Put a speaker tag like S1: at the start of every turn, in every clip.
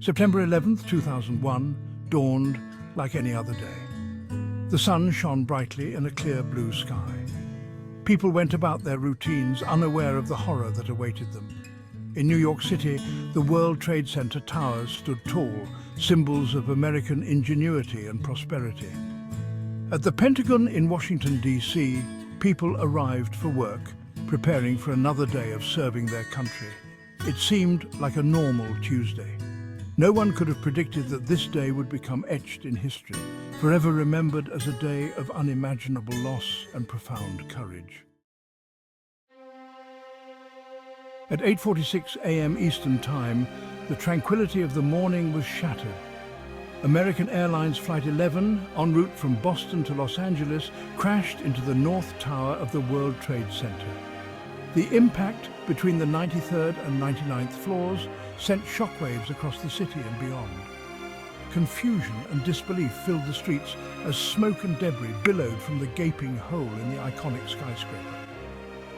S1: September 11th, 2001, dawned like any other day. The sun shone brightly in a clear blue sky. People went about their routines, unaware of the horror that awaited them. In New York City, the World Trade Center towers stood tall, symbols of American ingenuity and prosperity. At the Pentagon in Washington, D.C., people arrived for work, preparing for another day of serving their country. It seemed like a normal Tuesday. No one could have predicted that this day would become etched in history, forever remembered as a day of unimaginable loss and profound courage. At 8:46 a.m. Eastern Time, the tranquility of the morning was shattered. American Airlines Flight 11, en route from Boston to Los Angeles, crashed into the North Tower of the World Trade Center. The impact between the 93rd and 99th floors sent shockwaves across the city and beyond. Confusion and disbelief filled the streets as smoke and debris billowed from the gaping hole in the iconic skyscraper.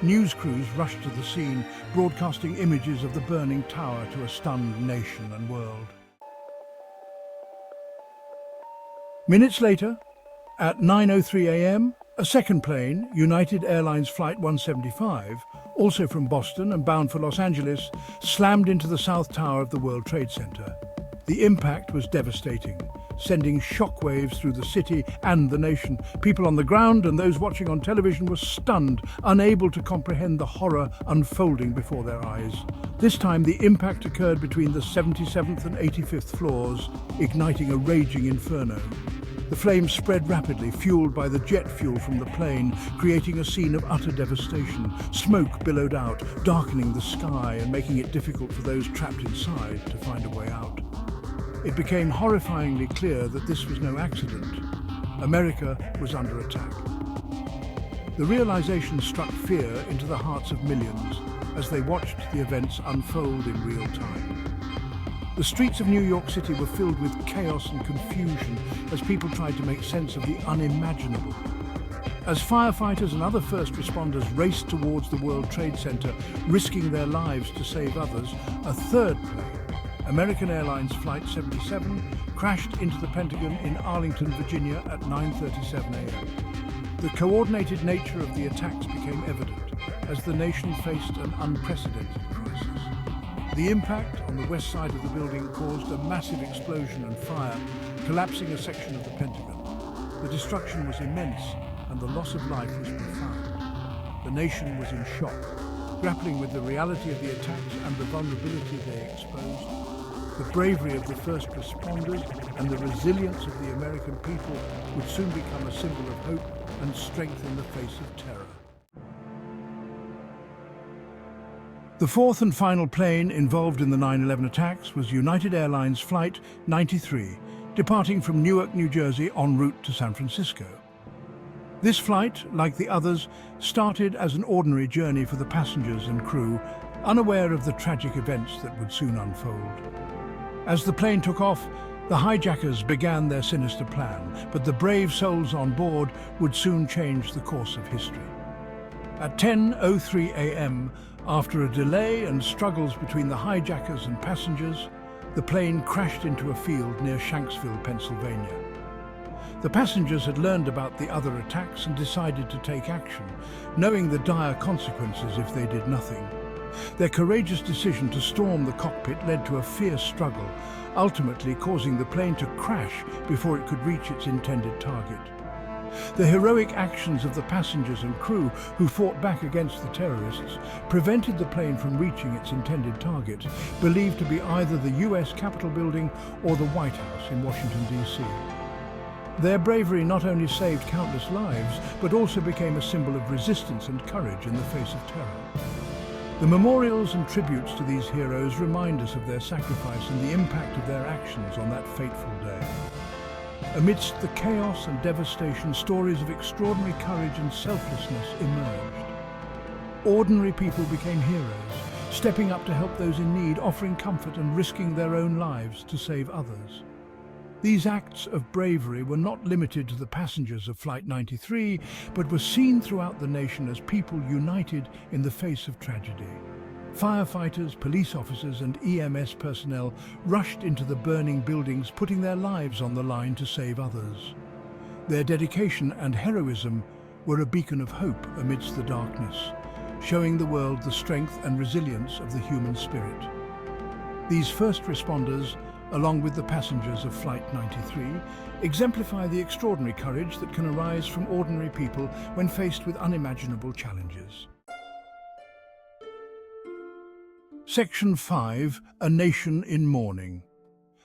S1: News crews rushed to the scene, broadcasting images of the burning tower to a stunned nation and world. Minutes later, at 9:03 a.m., a second plane, United Airlines Flight 175, also from Boston and bound for Los Angeles, slammed into the South Tower of the World Trade Center. The impact was devastating, sending shockwaves through the city and the nation. People on the ground and those watching on television were stunned, unable to comprehend the horror unfolding before their eyes. This time, the impact occurred between the 77th and 85th floors, igniting a raging inferno. The flames spread rapidly, fueled by the jet fuel from the plane, creating a scene of utter devastation. Smoke billowed out, darkening the sky and making it difficult for those trapped inside to find a way out. It became horrifyingly clear that this was no accident. America was under attack. The realization struck fear into the hearts of millions as they watched the events unfold in real time. The streets of New York City were filled with chaos and confusion as people tried to make sense of the unimaginable. As firefighters and other first responders raced towards the World Trade Center, risking their lives to save others, a third plane, American Airlines Flight 77, crashed into the Pentagon in Arlington, Virginia at 9:37 a.m. The coordinated nature of the attacks became evident as the nation faced an unprecedented crisis. The impact on the west side of the building caused a massive explosion and fire, collapsing a section of the Pentagon. The destruction was immense and the loss of life was profound. The nation was in shock, grappling with the reality of the attacks and the vulnerability they exposed. The bravery of the first responders and the resilience of the American people would soon become a symbol of hope and strength in the face of terror. The fourth and final plane involved in the 9/11 attacks was United Airlines Flight 93, departing from Newark, New Jersey en route to San Francisco. This flight, like the others, started as an ordinary journey for the passengers and crew, unaware of the tragic events that would soon unfold. As the plane took off, the hijackers began their sinister plan, but the brave souls on board would soon change the course of history. At 10:03 a.m., after a delay and struggles between the hijackers and passengers, the plane crashed into a field near Shanksville, Pennsylvania. The passengers had learned about the other attacks and decided to take action, knowing the dire consequences if they did nothing. Their courageous decision to storm the cockpit led to a fierce struggle, ultimately causing the plane to crash before it could reach its intended target. The heroic actions of the passengers and crew who fought back against the terrorists prevented the plane from reaching its intended target, believed to be either the US Capitol building or the White House in Washington, D.C. Their bravery not only saved countless lives, but also became a symbol of resistance and courage in the face of terror. The memorials and tributes to these heroes remind us of their sacrifice and the impact of their actions on that fateful day. Amidst the chaos and devastation, stories of extraordinary courage and selflessness emerged. Ordinary people became heroes, stepping up to help those in need, offering comfort and risking their own lives to save others. These acts of bravery were not limited to the passengers of Flight 93, but were seen throughout the nation as people united in the face of tragedy. Firefighters, police officers and EMS personnel rushed into the burning buildings, putting their lives on the line to save others. Their dedication and heroism were a beacon of hope amidst the darkness, showing the world the strength and resilience of the human spirit. These first responders, along with the passengers of Flight 93, exemplify the extraordinary courage that can arise from ordinary people when faced with unimaginable challenges. Section 5. A Nation in Mourning.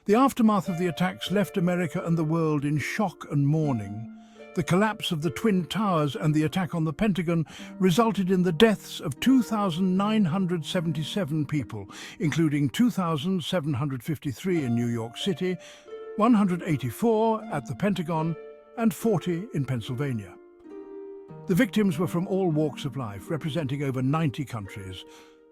S1: The aftermath of the attacks left America and the world in shock and mourning. The collapse of the Twin Towers and the attack on the Pentagon resulted in the deaths of 2,977 people, including 2,753 in New York City, 184 at the Pentagon, and 40 in Pennsylvania. The victims were from all walks of life, representing over 90 countries.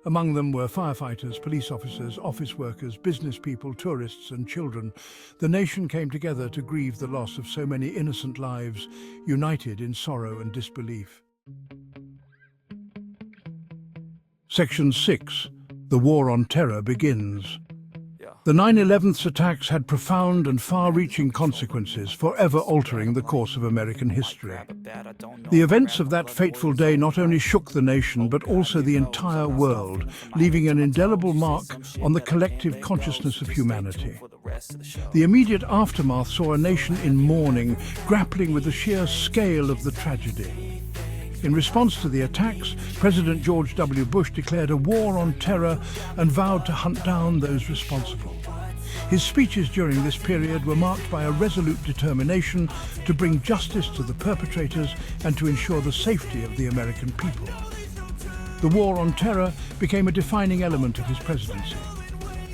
S1: Among them were firefighters, police officers, office workers, business people, tourists and children. The nation came together to grieve the loss of so many innocent lives, united in sorrow and disbelief. Section 6. The War on Terror begins. The 9/11 attacks had profound and far-reaching consequences, forever altering the course of American history. The events of that fateful day not only shook the nation, but also the entire world, leaving an indelible mark on the collective consciousness of humanity. The immediate aftermath saw a nation in mourning, grappling with the sheer scale of the tragedy. In response to the attacks, President George W. Bush declared a war on terror and vowed to hunt down those responsible. His speeches during this period were marked by a resolute determination to bring justice to the perpetrators and to ensure the safety of the American people. The war on terror became a defining element of his presidency.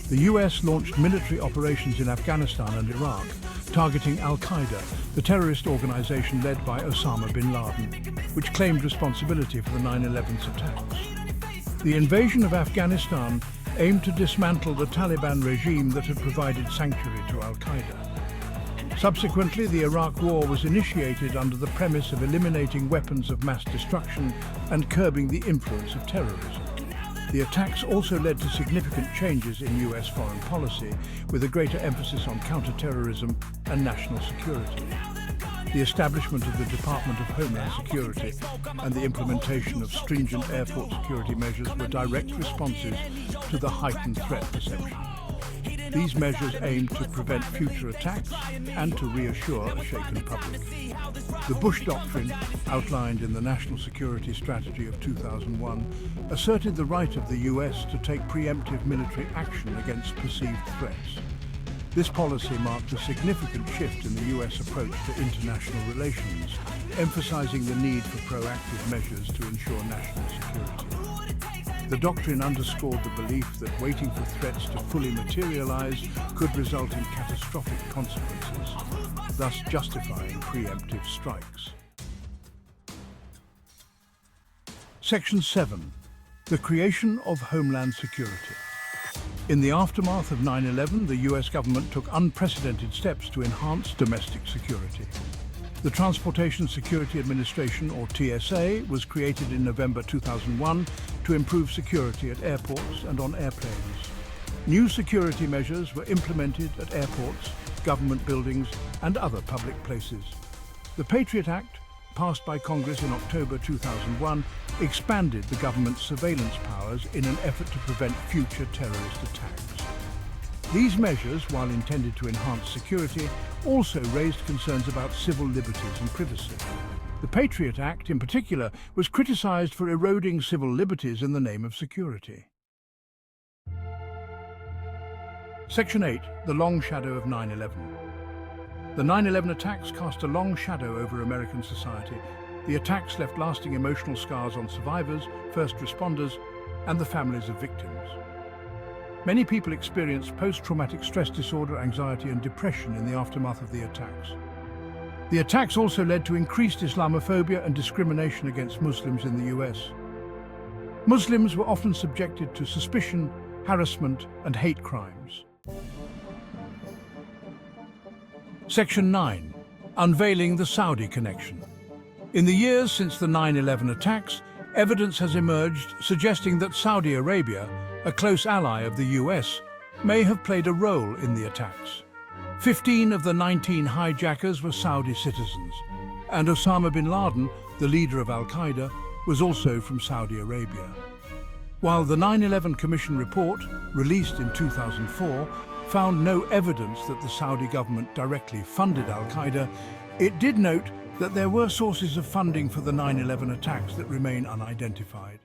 S1: The US launched military operations in Afghanistan and Iraq, targeting Al-Qaeda, the terrorist organization led by Osama bin Laden, which claimed responsibility for the 9/11 attacks. The invasion of Afghanistan aimed to dismantle the Taliban regime that had provided sanctuary to Al-Qaeda. Subsequently, the Iraq War was initiated under the premise of eliminating weapons of mass destruction and curbing the influence of terrorism. The attacks also led to significant changes in US foreign policy, with a greater emphasis on counter-terrorism and national security. The establishment of the Department of Homeland Security and the implementation of stringent airport security measures were direct responses to the heightened threat perception. These measures aimed to prevent future attacks and to reassure a shaken public. The Bush Doctrine, outlined in the National Security Strategy of 2001, asserted the right of the US to take preemptive military action against perceived threats. This policy marked a significant shift in the US approach to international relations, emphasizing the need for proactive measures to ensure national security. The doctrine underscored the belief that waiting for threats to fully materialize could result in catastrophic consequences, thus justifying preemptive strikes. Section 7. The creation of Homeland Security. In the aftermath of 9/11, the US government took unprecedented steps to enhance domestic security. The Transportation Security Administration, or TSA, was created in November 2001 to improve security at airports and on airplanes. New security measures were implemented at airports, government buildings, and other public places. The Patriot Act, passed by Congress in October 2001, expanded the government's surveillance powers in an effort to prevent future terrorist attacks. These measures, while intended to enhance security, also raised concerns about civil liberties and privacy. The Patriot Act, in particular, was criticized for eroding civil liberties in the name of security. Section 8. The Long Shadow of 9/11. The 9/11 attacks cast a long shadow over American society. The attacks left lasting emotional scars on survivors, first responders, and the families of victims. Many people experienced post-traumatic stress disorder, anxiety, and depression in the aftermath of the attacks. The attacks also led to increased Islamophobia and discrimination against Muslims in the US. Muslims were often subjected to suspicion, harassment, and hate crimes. Section 9. Unveiling the Saudi Connection. In the years since the 9/11 attacks, Evidence has emerged suggesting that Saudi Arabia, a close ally of the US, may have played a role in the attacks. 15 of the 19 hijackers were Saudi citizens, and Osama bin Laden, the leader of al-Qaeda, was also from Saudi Arabia. While the 9/11 Commission report, released in 2004, found no evidence that the Saudi government directly funded al-Qaeda, it did note that there were sources of funding for the 9/11 attacks that remain unidentified.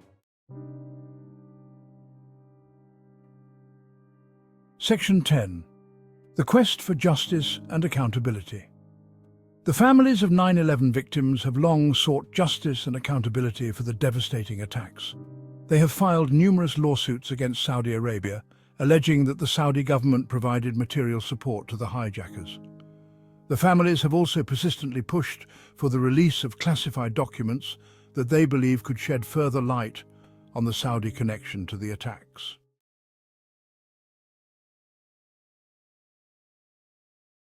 S1: Section 10. The quest for justice and accountability. The families of 9/11 victims have long sought justice and accountability for the devastating attacks. They have filed numerous lawsuits against Saudi Arabia, alleging that the Saudi government provided material support to the hijackers. The families have also persistently pushed for the release of classified documents that they believe could shed further light on the Saudi connection to the attacks.